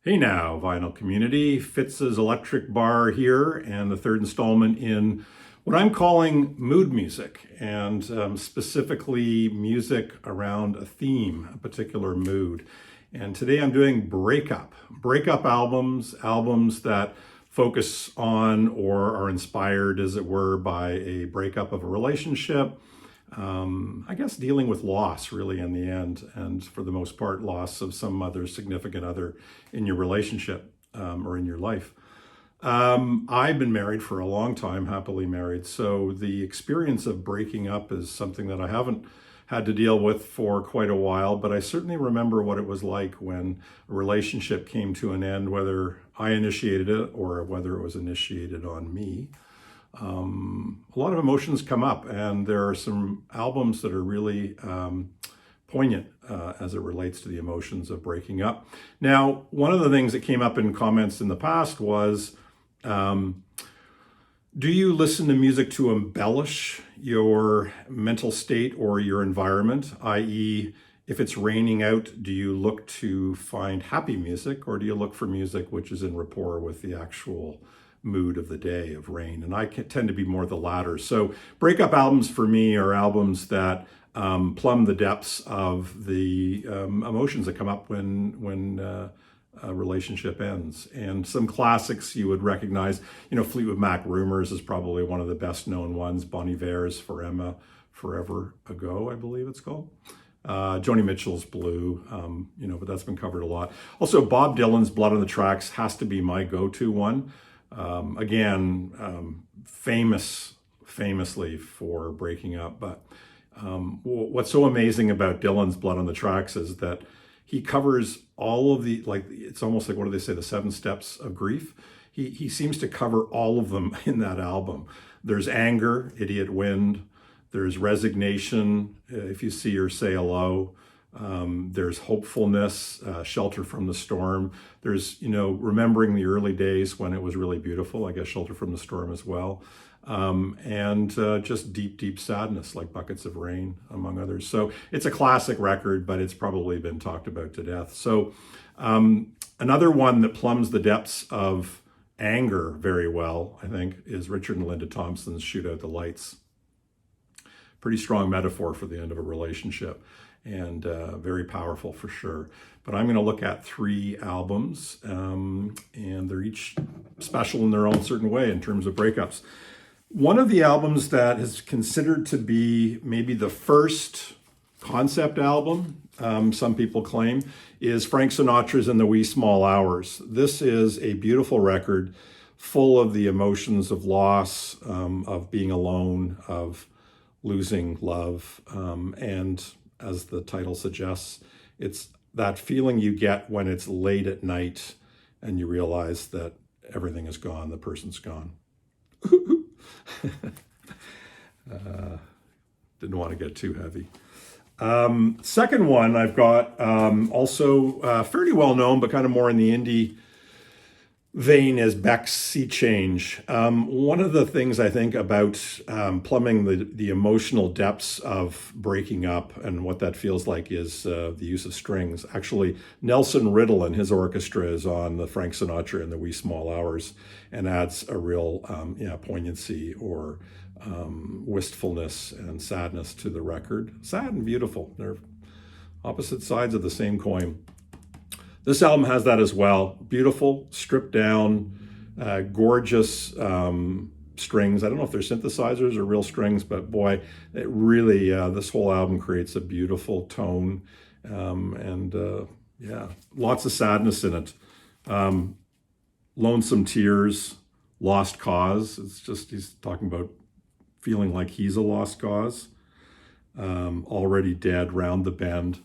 Hey now, vinyl community. Fitz's Electric Bar here, and the third installment in what I'm calling mood music, and specifically music around a theme, a particular mood. And today I'm doing breakup albums, albums that focus on or are inspired, as it were, by a breakup of a relationship. I guess dealing with loss really in the end, and for the most part, loss of some other significant other in your relationship or in your life. I've been married for a long time, happily married, so the experience of breaking up is something that I haven't had to deal with for quite a while, but I certainly remember what it was like when a relationship came to an end, whether I initiated it or whether it was initiated on me. A lot of emotions come up, and there are some albums that are really poignant as it relates to the emotions of breaking up. Now, one of the things that came up in comments in the past was, do you listen to music to embellish your mental state or your environment? I.e., if it's raining out, do you look to find happy music, or do you look for music which is in rapport with the actual mood of the day of rain? And I tend to be more the latter. So breakup albums for me are albums that plumb the depths of the emotions that come up when a relationship ends. And some classics you would recognize, Fleetwood Mac Rumors is probably one of the best known ones. Bon Iver's For Emma, Forever Ago, I believe it's called. Joni Mitchell's Blue, but that's been covered a lot. Also, Bob Dylan's Blood on the Tracks has to be my go-to one. Famously for breaking up. But what's so amazing about Dylan's Blood on the Tracks is that he covers all of the, it's almost like, what do they say, the 7 steps of grief? He seems to cover all of them in that album. There's anger, Idiot Wind. There's resignation, If You See or Say Hello. There's hopefulness, Shelter from the Storm. There's, remembering the early days when it was really beautiful, I guess Shelter from the Storm as well. And just deep, deep sadness, like Buckets of Rain, among others. So it's a classic record, but it's probably been talked about to death. So another one that plumbs the depths of anger very well, I think, is Richard and Linda Thompson's Shoot Out the Lights. Pretty strong metaphor for the end of a relationship, and very powerful for sure. But I'm going to look at 3 albums, and they're each special in their own certain way in terms of breakups. One of the albums that is considered to be maybe the first concept album, some people claim, is Frank Sinatra's In the Wee Small Hours. This is a beautiful record full of the emotions of loss, of being alone, of losing love, and as the title suggests, it's that feeling you get when it's late at night and you realize that everything is gone, the person's gone. Didn't want to get too heavy. Second one I've got, also fairly well known, but kind of more in the indie vein, is Beck's Sea Change. One of the things I think about plumbing the emotional depths of breaking up and what that feels like is the use of strings. Actually, Nelson Riddle and his orchestra is on the Frank Sinatra in the Wee Small Hours and adds a real poignancy or wistfulness and sadness to the record. Sad and beautiful. They're opposite sides of the same coin. This album has that as well. Beautiful, stripped down, gorgeous strings. I don't know if they're synthesizers or real strings, but boy, it really, this whole album creates a beautiful tone. Lots of sadness in it. Lonesome Tears, Lost Cause. It's just, he's talking about feeling like he's a lost cause. Already Dead, Round the Bend.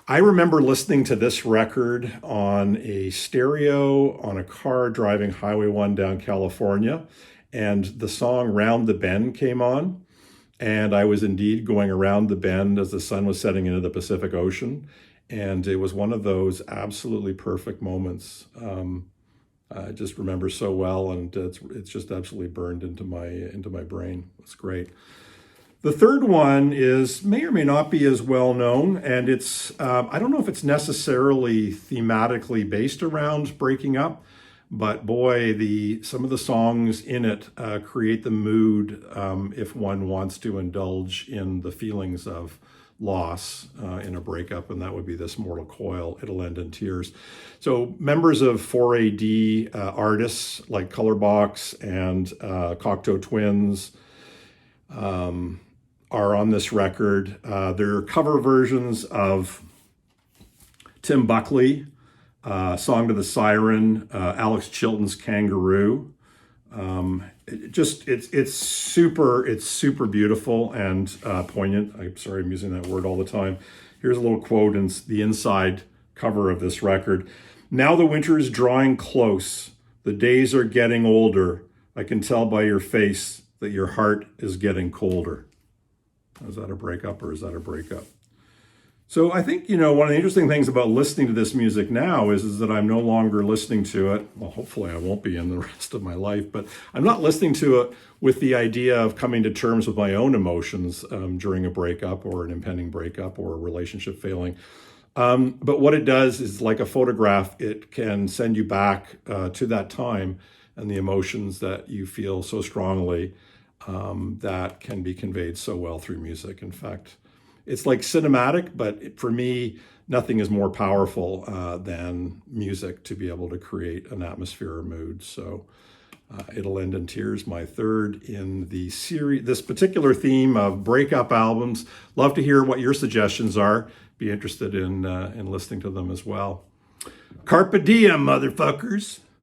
I remember listening to this record on a stereo on a car driving Highway 1 down California, and the song Round the Bend came on, and I was indeed going around the bend as the sun was setting into the Pacific Ocean, and it was one of those absolutely perfect moments. I just remember so well, and it's just absolutely burned into my brain. It's great. The third one is may or may not be as well known, and it's I don't know if it's necessarily thematically based around breaking up, but boy, some of the songs in it create the mood if one wants to indulge in the feelings of loss in a breakup, and that would be This Mortal Coil, It'll End in Tears. So members of 4AD artists like Colorbox and Cocteau Twins are on this record. They're cover versions of Tim Buckley, Song to the Siren, Alex Chilton's Kangaroo. It's super beautiful and poignant. I'm sorry, I'm using that word all the time. Here's a little quote in the inside cover of this record. Now the winter is drawing close. The days are getting older. I can tell by your face that your heart is getting colder. Is that a breakup or is that a breakup? So I think, one of the interesting things about listening to this music now is that I'm no longer listening to it. Well, hopefully I won't be in the rest of my life, but I'm not listening to it with the idea of coming to terms with my own emotions during a breakup or an impending breakup or a relationship failing. But what it does is like a photograph, it can send you back to that time and the emotions that you feel so strongly that can be conveyed so well through music. In fact, it's like cinematic, but for me, nothing is more powerful than music to be able to create an atmosphere or mood. So It'll End in Tears, my third in the series, this particular theme of breakup albums. Love to hear what your suggestions are. Be interested in listening to them as well. Carpe diem, motherfuckers.